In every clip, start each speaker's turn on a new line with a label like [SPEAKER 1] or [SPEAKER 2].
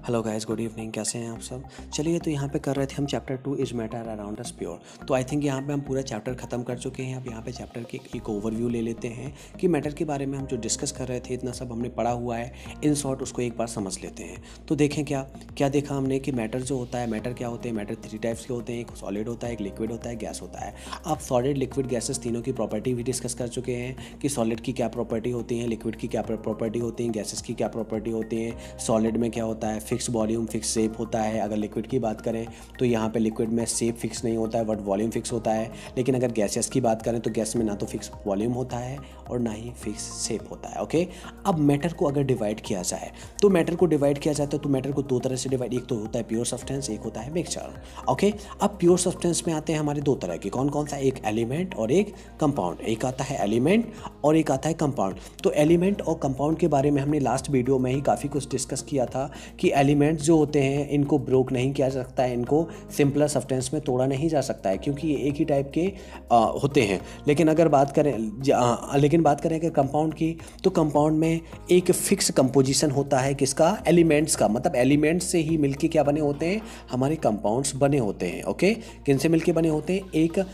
[SPEAKER 1] Hello guys, good evening. कैसे हैं आप सब? चलिए, तो यहाँ पे कर रहे थे हम chapter 2 is matter around us pure. तो आई थिंक यहाँ पे हम पूरा चैप्टर ख़त्म कर चुके हैं। अब यहाँ पे चैप्टर के एक ओवरव्यू ले लेते हैं कि मैटर के बारे में हम जो डिस्कस कर रहे थे, इतना सब हमने पढ़ा हुआ है, इन शॉर्ट उसको एक बार समझ लेते हैं। तो देखें क्या क्या देखा हमने कि मैटर जो होता है, मैटर क्या होते हैं? मैटर 3 टाइप्स के होते हैं। एक सॉलिड होता है, एक लिक्विड होता है, गैस होता है। आप सॉलिड, लिक्विड, गैसेस तीनों की प्रॉपर्टी भी डिस्कस कर चुके हैं कि सॉलिड की क्या प्रॉपर्टी होती है, लिक्विड की क्या प्रॉपर्टी होती है, गैसेस की क्या प्रॉपर्टी होती है। सॉलिड में क्या होता है? फिक्स वॉल्यूम, फिक्स शेप होता है। अगर लिक्विड की बात करें तो यहाँ पे लिक्विड में शेप फिक्स नहीं होता है, बट वॉल्यूम फिक्स होता है। लेकिन अगर गैसेस की बात करें तो गैस में ना तो फिक्स वॉल्यूम होता है और ना ही फिक्स शेप होता है। ओके, अब मैटर को अगर डिवाइड किया जाए तो मैटर को डिवाइड किया जाता है तो मैटर को दो तरह से डिवाइड, एक तो होता है प्योर सब्सटेंस, एक होता है मिक्सचर। ओके, अब प्योर सब्सटेंस में आते हैं हमारे दो तरह के। कौन कौन सा? एक एलिमेंट और एक कंपाउंड। एक आता है एलिमेंट और एक आता है कंपाउंड। तो एलिमेंट और कंपाउंड के बारे में हमने लास्ट वीडियो में ही काफ़ी कुछ डिस्कस किया था कि एलिमेंट्स जो होते हैं इनको ब्रोक नहीं किया जा सकता है, इनको सिंपलर सब्सटेंस में तोड़ा नहीं जा सकता है, क्योंकि ये एक ही टाइप के होते हैं। लेकिन बात करें अगर कंपाउंड की, तो कंपाउंड में एक फिक्स कंपोजिशन होता है। किसका? एलिमेंट्स का। मतलब एलिमेंट्स से ही मिलके क्या बने होते हैं? हमारे कंपाउंड्स बने होते हैं। ओके, किन से मिलके बने होते हैं? एक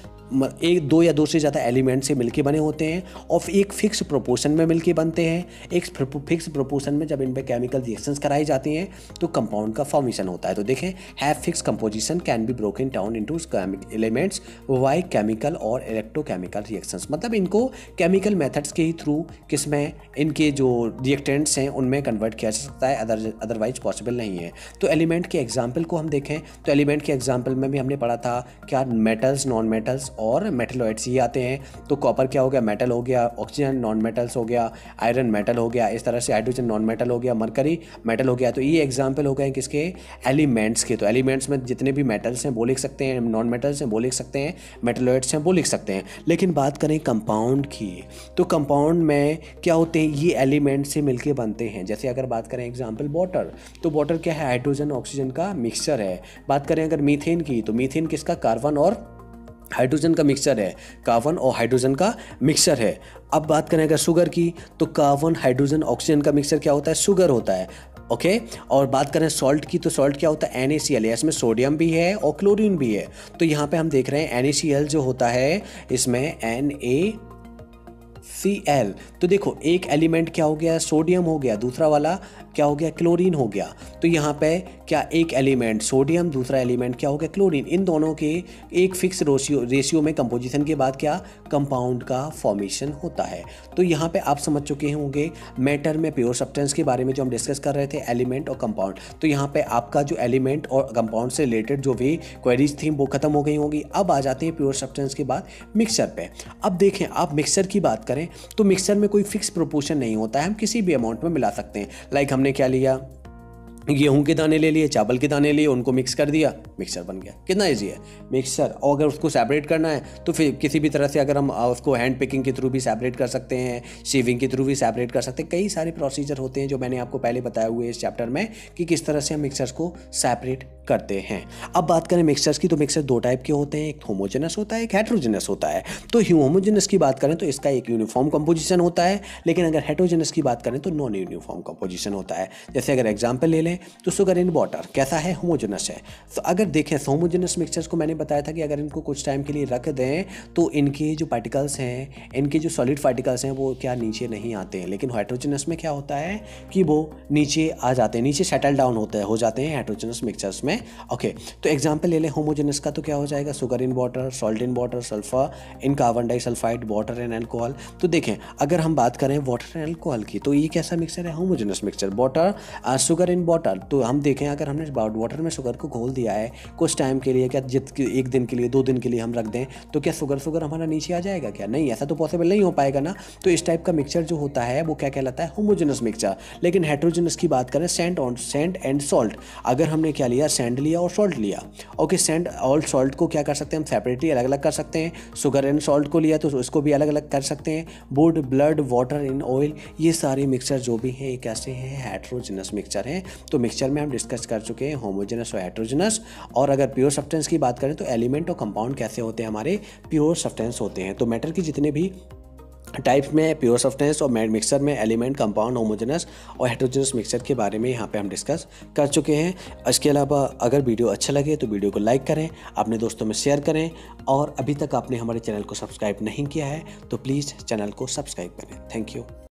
[SPEAKER 1] दो या दो से ज़्यादा एलिमेंट से मिलके बने होते हैं और एक फिक्स प्रोपोर्शन में मिलके बनते हैं। एक फिक्स प्रोपोर्शन में जब इन पे केमिकल रिएक्शंस कराई जाती हैं तो कंपाउंड का फॉर्मेशन होता है। तो देखें, have fix composition can be broken down into elements by chemical और इलेक्ट्रोकेमिकल रिएक्शंस। मतलब इनको केमिकल मेथड्स के ही थ्रू किसमें इनके जो रिएक्टेंट्स हैं उनमें कन्वर्ट किया जा सकता है, अदरवाइज पॉसिबल नहीं है। तो एलिमेंट के एग्जाम्पल को हम देखें तो एलिमेंट के एग्जाम्पल में भी हमने पढ़ा था क्या? मेटल्स, नॉन मेटल्स और मेटलॉइड्स ये आते हैं। तो कॉपर क्या हो गया? मेटल हो गया। ऑक्सीजन नॉन मेटल्स हो गया। आयरन मेटल हो गया। इस तरह से हाइड्रोजन नॉन मेटल हो गया। मरकरी मेटल हो गया। तो ये एग्जाम्पल हो गए किसके? एलिमेंट्स के। तो एलिमेंट्स में जितने भी मेटल्स हैं वो लिख सकते हैं, नॉन मेटल्स हैं वो लिख सकते हैं, मेटलॉइड्स हैं वो लिख सकते हैं। लेकिन बात करें कंपाउंड की, तो कंपाउंड में क्या होते हैं? ये एलिमेंट से मिलके बनते हैं। जैसे अगर बात करें एग्जाम्पल वाटर, तो वाटर क्या है? हाइड्रोजन ऑक्सीजन का मिक्सचर है। बात करें अगर मीथेन की, तो मीथेन किसका? कार्बन और हाइड्रोजन का मिक्सचर है। कार्बन और हाइड्रोजन का मिक्सचर है। अब बात करें अगर शुगर की, तो कार्बन, हाइड्रोजन, ऑक्सीजन का मिक्सचर क्या होता है? शुगर होता है। ओके, और बात करें सॉल्ट की, तो सॉल्ट क्या होता है? NaCl है। इसमें सोडियम भी है और क्लोरीन भी है। तो यहाँ पे हम देख रहे हैं NaCl जो होता है इसमें NaCl। तो देखो, एक एलिमेंट क्या हो गया? सोडियम हो गया। दूसरा वाला क्या हो गया? क्लोरीन हो गया। तो यहाँ पे क्या? एक एलिमेंट सोडियम, दूसरा एलिमेंट क्या हो गया? क्लोरीन। इन दोनों के एक फिक्स रेशियो में कंपोजिशन के बाद क्या? कंपाउंड का फॉर्मेशन होता है। तो यहाँ पे आप समझ चुके होंगे मैटर में प्योर सब्सटेंस के बारे में जो हम डिस्कस कर रहे थे, एलिमेंट और कंपाउंड। तो यहाँ पे आपका जो एलिमेंट और कंपाउंड से रिलेटेड जो भी क्वेरीज थी वो खत्म हो गई होंगी। अब आ जाते हैं प्योर सब्सटेंस के बाद मिक्सचर पे। अब देखें, आप मिक्सचर की बात करें तो मिक्सचर में कोई फिक्स प्रोपोर्शन नहीं होता है, हम किसी भी अमाउंट में मिला सकते हैं। लाइक हमने क्या लिया? गेहूं के दाने ले लिए, चावल के दाने लिए, उनको मिक्स कर दिया, मिक्सचर बन गया। कितना इजी है मिक्सचर। और अगर उसको सेपरेट करना है तो फिर किसी भी तरह से अगर हम उसको हैंड पिकिंग के थ्रू भी सेपरेट कर सकते हैं, शेविंग के थ्रू भी सेपरेट कर सकते हैं। कई सारे प्रोसीजर होते हैं जो मैंने आपको पहले बताए हुए इस चैप्टर में कि किस तरह से हम मिक्सचर्स को सेपरेट करते हैं। अब बात करें मिक्सचर्स की, तो मिक्सचर दो टाइप के होते हैं, एक होमोजेनस होता है, एक हेटेरोजेनस होता है। तो होमोजेनस की बात करें तो इसका एक यूनिफॉर्म कंपोजिशन होता है, लेकिन अगर हेटेरोजेनस की बात करें तो नॉन यूनिफॉर्म कंपोजिशन होता है। जैसे अगर एग्जाम्पल ले लें तो शुगर इन वाटर कैसा है? होमोजेनस है। तो अगर देखें होमोजेनस मिक्सचर्स को मैंने बताया था कि अगर इनको कुछ टाइम के लिए रख दें तो इनके जो पार्टिकल्स हैं, इनके जो सॉलिड पार्टिकल्स हैं वो क्या नीचे नहीं आते हैं। लेकिन हेटेरोजेनस में क्या होता है कि वो नीचे आ जाते हैं, नीचे सेटल डाउन हो जाते हैं हेटेरोजेनस मिक्सचर्स में। ओके, तो एग्जाम्पल ले लें होमोजेनस का, तो क्या हो जाएगा? Sugar in water, salt in water, sulphur in carbon disulphide, water and alcohol. तो देखें, अगर हम बात करें वाटर एंड अल्कोहल की, तो ये कैसा मिक्सचर है? Homogeneous mixture. Water, sugar in water. तो हम देखें अगर हमने वाटर में शुगर को घोल दिया है कुछ टाइम के लिए, क्या एक दिन के लिए, 2 दिन के लिए हम रख दें, तो क्या शुगर हमारा नीचे आ जाएगा क्या? नहीं, ऐसा तो पॉसिबल नहीं हो पाएगा ना। तो इस टाइप का मिक्सचर जो होता है वो क्या कहलाता है? Homogeneous mixture. लेकिन हेटेरोजेनस की बात करें, सैंड एंड सॉल्ट, अगर हमने क्या लिया? सैंड लिया और सॉल्ट लिया। ओके, सैंड और सॉल्ट को क्या कर सकते हैं? हम सेपरेटली अलग अलग कर सकते हैं। शुगर एंड सॉल्ट को लिया तो उसको भी अलग अलग कर सकते हैं। Would, blood, water in oil, ये सारे मिक्सचर जो भी हैं ये कैसे हैं? हेटेरोजेनस मिक्सचर हैं। तो मिक्सचर में हम डिस्कस कर चुके हैं होमोजेनस और हेटेरोजेनस। और अगर प्योर सब्सटेंस की बात करें तो एलिमेंट और कंपाउंड कैसे होते हैं? हमारे प्योर सब्सटेंस होते हैं। तो मैटर की जितने भी टाइप्स में प्योर सब्सटेंस और मिक्सर में एलिमेंट, कंपाउंड, होमोजेनस और हेटेरोजेनस मिक्सर के बारे में यहाँ पे हम डिस्कस कर चुके हैं। इसके अलावा अगर वीडियो अच्छा लगे तो वीडियो को लाइक करें, अपने दोस्तों में शेयर करें, और अभी तक आपने हमारे चैनल को सब्सक्राइब नहीं किया है तो प्लीज़ चैनल को सब्सक्राइब करें। Thank you.